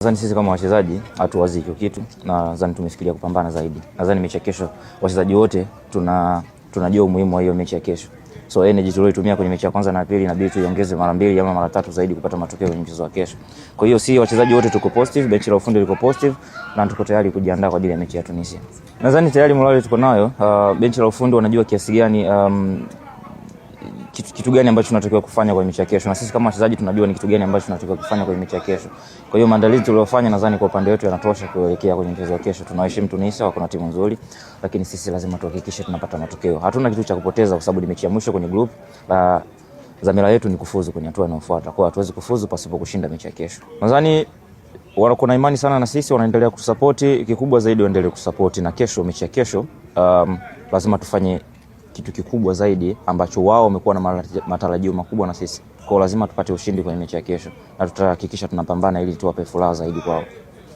Nadhani sisi kama wachezaji hatuwazi hiyo kitu, na nadhani tumefikiria kupambana zaidi. Nadhani mechi ya kesho wachezaji wote tunajua umuhimu wa hiyo mechi ya kesho. So energy tuliyotumia kwenye mechi ya kwanza na pili inabidi tuiongeze mara 2 ama mara 3 zaidi kupata matokeo kwenye mchezo wa kesho. Kwa hiyo si wachezaji wote tuko positive, benchi la ufundi liko positive na tuko tayari kujiandaa kwa ajili ya mechi ya Tunisia. Nadhani tayari morale tuko nayo. Benchi la ufundi wanajua kiasi gani kitu gani ambacho tunatakiwa kufanya kwa mechi ya kesho, na sisi kama wachezaji tunajua ni kitu gani ambacho tunatakiwa kufanya kwa mechi ya kesho. Kwa hiyo maandalizi tuliyofanya nadhani kwa upande wetu yanatosha kuelekea kwenye mchezo wa kesho. Tunaheshimu Tunisia, wako na timu nzuri, lakini sisi lazima tuhakikishe tunapata matokeo. Hatuna kitu cha kupoteza kwa sababu ni mechi ya mwisho kwenye group. Dhamira yetu ni kufuzu kwenye hatua inayofuata. Kwa hiyo hatuwezi kufuzu pasipo kushinda mechi ya kesho. Nadhani wako na imani sana na sisi, wanaendelea kutusupport. Kikubwa zaidi waendelee kutusupport, na kesho, mechi ya kesho, lazima tufanye kitu kikubwa zaidi ambacho wao wamekuwa na matarajio makubwa na sisi. Kwa lazima tupate ushindi kwenye mechi ya kesho, na tutahakikisha tunapambana ili tuwape furaha zaidi kwao.